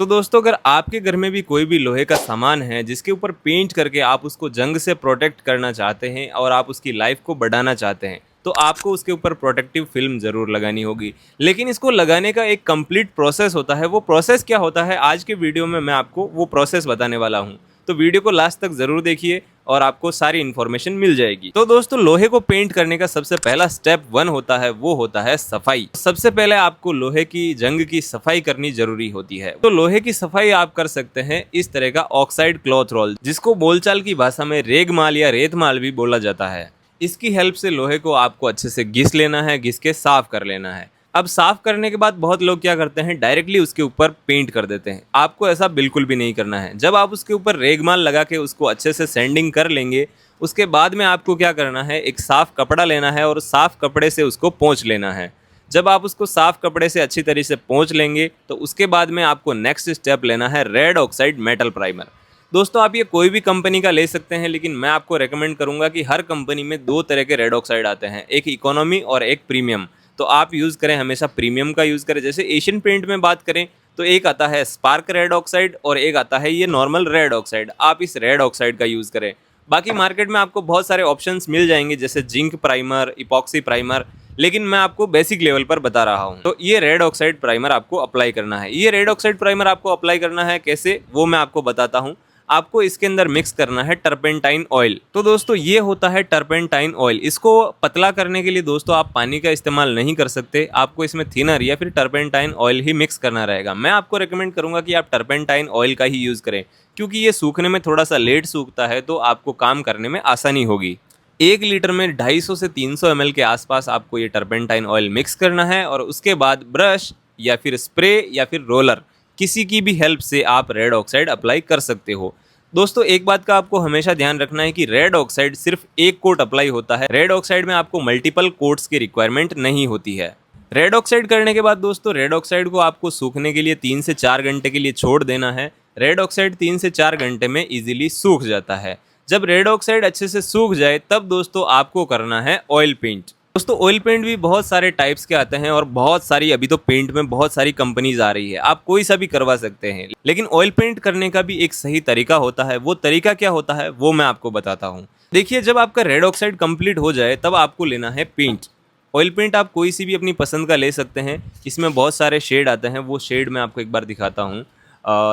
तो दोस्तों, अगर आपके घर में भी कोई भी लोहे का सामान है जिसके ऊपर पेंट करके आप उसको जंग से प्रोटेक्ट करना चाहते हैं और आप उसकी लाइफ को बढ़ाना चाहते हैं, तो आपको उसके ऊपर प्रोटेक्टिव फिल्म ज़रूर लगानी होगी। लेकिन इसको लगाने का एक कंप्लीट प्रोसेस होता है। वो प्रोसेस क्या होता है, आज के वीडियो में मैं आपको वो प्रोसेस बताने वाला हूँ। तो वीडियो को लास्ट तक ज़रूर देखिए और आपको सारी इन्फॉर्मेशन मिल जाएगी। तो दोस्तों, लोहे को पेंट करने का सबसे पहला स्टेप 1 होता है, वो होता है सफाई। सबसे पहले आपको लोहे की जंग की सफाई करनी जरूरी होती है। तो लोहे की सफाई आप कर सकते हैं इस तरह का ऑक्साइड क्लॉथ रोल, जिसको बोलचाल की भाषा में रेगमाल या रेतमाल भी बोला जाता है। इसकी हेल्प से लोहे को आपको अच्छे से घिस लेना है, घिस के साफ कर लेना है। अब साफ करने के बाद बहुत लोग क्या करते हैं, डायरेक्टली उसके ऊपर पेंट कर देते हैं। आपको ऐसा बिल्कुल भी नहीं करना है। जब आप उसके ऊपर रेगमाल लगा के उसको अच्छे से सैंडिंग कर लेंगे, उसके बाद में आपको क्या करना है, एक साफ कपड़ा लेना है और साफ कपड़े से उसको पोंछ लेना है। जब आप उसको साफ कपड़े से अच्छी तरीके से पोंछ लेंगे, तो उसके बाद में आपको नेक्स्ट स्टेप लेना है रेड ऑक्साइड मेटल प्राइमर। दोस्तों, आप ये कोई भी कंपनी का ले सकते हैं, लेकिन मैं आपको रेकमेंड करूंगा कि हर कंपनी में 2 तरह के रेड ऑक्साइड आते हैं, एक इकोनॉमी और एक प्रीमियम। तो आप यूज़ करें, हमेशा प्रीमियम का यूज़ करें। जैसे एशियन पेंट में बात करें तो एक आता है स्पार्क रेड ऑक्साइड और एक आता है ये नॉर्मल रेड ऑक्साइड। आप इस रेड ऑक्साइड का यूज़ करें। बाकी मार्केट में आपको बहुत सारे ऑप्शंस मिल जाएंगे, जैसे जिंक प्राइमर, इपॉक्सी प्राइमर, लेकिन मैं आपको बेसिक लेवल पर बता रहा हूँ। तो ये रेड ऑक्साइड प्राइमर आपको अप्लाई करना है। ये रेड ऑक्साइड प्राइमर आपको अप्लाई करना है कैसे, वो मैं आपको बताता हूँ। आपको इसके अंदर मिक्स करना है टर्पेंटाइन ऑयल। तो दोस्तों, ये होता है टर्पेंटाइन ऑयल। इसको पतला करने के लिए दोस्तों आप पानी का इस्तेमाल नहीं कर सकते। आपको इसमें थिनर या फिर टर्पेंटाइन ऑयल ही मिक्स करना रहेगा। मैं आपको रेकमेंड करूंगा कि आप टर्पेंटाइन ऑयल का ही यूज़ करें, क्योंकि ये सूखने में थोड़ा सा लेट सूखता है, तो आपको काम करने में आसानी होगी। 1 लीटर में 250 से 300 ml के आसपास आपको ये टर्पेंटाइन ऑयल मिक्स करना है और उसके बाद ब्रश या फिर स्प्रे या फिर रोलर, किसी की भी हेल्प से आप रेड ऑक्साइड अप्लाई कर सकते हो। दोस्तों, एक बात का आपको हमेशा ध्यान रखना है कि रेड ऑक्साइड सिर्फ एक कोट अप्लाई होता है। रेड ऑक्साइड में आपको मल्टीपल कोट्स की रिक्वायरमेंट नहीं होती है। रेड ऑक्साइड करने के बाद दोस्तों, रेड ऑक्साइड को आपको सूखने के लिए 3 से 4 घंटे के लिए छोड़ देना है। रेड ऑक्साइड 3 से 4 घंटे में इजीली सूख जाता है। जब रेड ऑक्साइड अच्छे से सूख जाए, तब दोस्तों आपको करना है ऑयल पेंट। दोस्तों, ऑयल पेंट भी बहुत सारे टाइप्स के आते हैं और बहुत सारी, अभी तो पेंट में बहुत सारी कंपनीज आ रही है। आप कोई सा भी करवा सकते हैं, लेकिन ऑयल पेंट करने का भी एक सही तरीका होता है। वो तरीका क्या होता है, वो मैं आपको बताता हूँ। देखिए, जब आपका रेड ऑक्साइड कंप्लीट हो जाए, तब आपको लेना है पेंट। ऑयल पेंट आप कोई सी भी अपनी पसंद का ले सकते हैं। इसमें बहुत सारे शेड आते हैं। वो शेड मैं आपको एक बार दिखाता हूँ।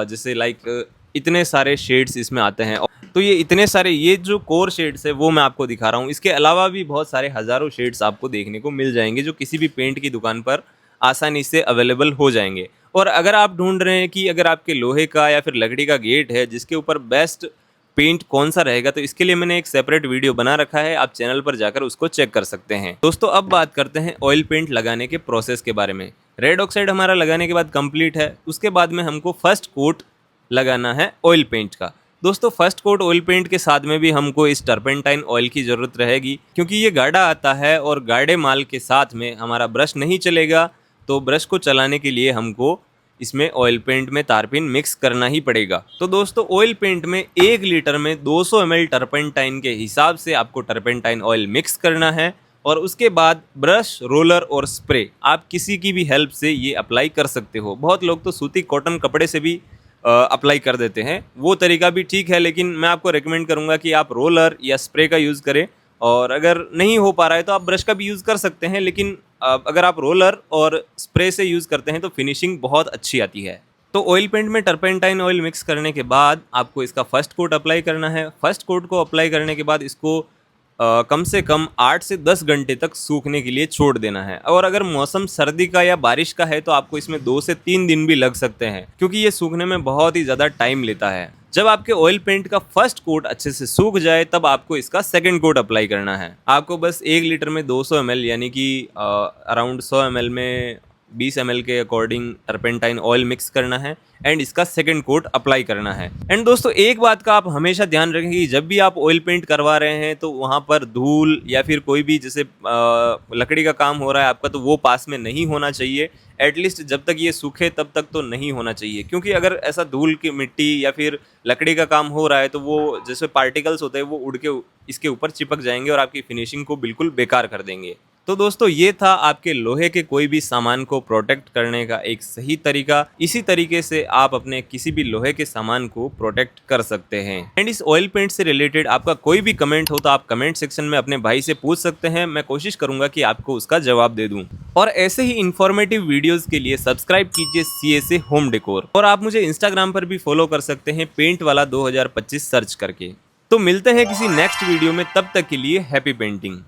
जैसे लाइक इतने सारे शेड्स इसमें आते हैं। तो ये इतने सारे, ये जो कोर शेड्स है वो मैं आपको दिखा रहा हूँ। इसके अलावा भी बहुत सारे हज़ारों शेड्स आपको देखने को मिल जाएंगे, जो किसी भी पेंट की दुकान पर आसानी से अवेलेबल हो जाएंगे। और अगर आप ढूंढ रहे हैं कि अगर आपके लोहे का या फिर लकड़ी का गेट है जिसके ऊपर बेस्ट पेंट कौन सा रहेगा, तो इसके लिए मैंने एक सेपरेट वीडियो बना रखा है। आप चैनल पर जाकर उसको चेक कर सकते हैं। दोस्तों, अब बात करते हैं ऑयल पेंट लगाने के प्रोसेस के बारे में। रेड ऑक्साइड हमारा लगाने के बाद कंप्लीट है। उसके बाद में हमको फर्स्ट कोट लगाना है ऑयल पेंट का। दोस्तों, फर्स्ट कोट ऑयल पेंट के साथ में भी हमको इस टर्पेंटाइन ऑयल की ज़रूरत रहेगी, क्योंकि ये गाढ़ा आता है और गाढ़े माल के साथ में हमारा ब्रश नहीं चलेगा। तो ब्रश को चलाने के लिए हमको इसमें ऑयल पेंट में तारपीन मिक्स करना ही पड़ेगा। तो दोस्तों, ऑयल पेंट में 1 लीटर में 200 ml टर्पेंटाइन के हिसाब से आपको टर्पेंटाइन ऑयल मिक्स करना है और उसके बाद ब्रश, रोलर और स्प्रे, आप किसी की भी हेल्प से ये अप्लाई कर सकते हो। बहुत लोग तो सूती कॉटन कपड़े से भी अप्लाई कर देते हैं। वो तरीका भी ठीक है, लेकिन मैं आपको रेकमेंड करूंगा कि आप रोलर या स्प्रे का यूज़ करें। और अगर नहीं हो पा रहा है तो आप ब्रश का भी यूज़ कर सकते हैं, लेकिन अगर आप रोलर और स्प्रे से यूज़ करते हैं तो फिनिशिंग बहुत अच्छी आती है। तो ऑयल पेंट में टर्पेंटाइन ऑयल मिक्स करने के बाद आपको इसका फर्स्ट कोट अप्लाई करना है। फर्स्ट कोट को अप्लाई करने के बाद इसको कम से कम 8 से 10 घंटे तक सूखने के लिए छोड़ देना है। और अगर मौसम सर्दी का या बारिश का है तो आपको इसमें 2 से 3 दिन भी लग सकते हैं, क्योंकि ये सूखने में बहुत ही ज़्यादा टाइम लेता है। जब आपके ऑयल पेंट का फर्स्ट कोट अच्छे से सूख जाए, तब आपको इसका सेकंड कोट अप्लाई करना है। आपको बस 1 लीटर में 200 ml यानी कि अराउंड 100 ml में 20 ml के अकॉर्डिंग टर्पेंटाइन ऑयल मिक्स करना है एंड इसका सेकंड कोट अप्लाई करना है। एंड दोस्तों, एक बात का आप हमेशा ध्यान रखें कि जब भी आप ऑयल पेंट करवा रहे हैं तो वहाँ पर धूल या फिर कोई भी जैसे लकड़ी का काम हो रहा है आपका, तो वो पास में नहीं होना चाहिए। एटलीस्ट जब तक ये सूखे तब तक तो नहीं होना चाहिए, क्योंकि अगर ऐसा धूल की मिट्टी या फिर लकड़ी का काम हो रहा है तो वो जैसे पार्टिकल्स होते हैं वो उड़ के इसके ऊपर चिपक जाएंगे और आपकी फिनिशिंग को बिल्कुल बेकार कर देंगे। तो दोस्तों ये था आपके लोहे के कोई भी सामान को प्रोटेक्ट करने का एक सही तरीका। इसी तरीके से आप अपने किसी भी लोहे के सामान को प्रोटेक्ट कर सकते हैं। एंड इस ऑयल पेंट से रिलेटेड आपका कोई भी कमेंट हो तो आप कमेंट सेक्शन में अपने भाई से पूछ सकते हैं, मैं कोशिश करूंगा कि आपको उसका जवाब दे दूं। और ऐसे ही इंफॉर्मेटिव वीडियोस के लिए सब्सक्राइब कीजिए CSA होम डेकोर। और आप मुझे इंस्टाग्राम पर भी फॉलो कर सकते हैं पेंट वाला 2025 सर्च करके। तो मिलते हैं किसी नेक्स्ट वीडियो में, तब तक के लिए हैप्पी पेंटिंग।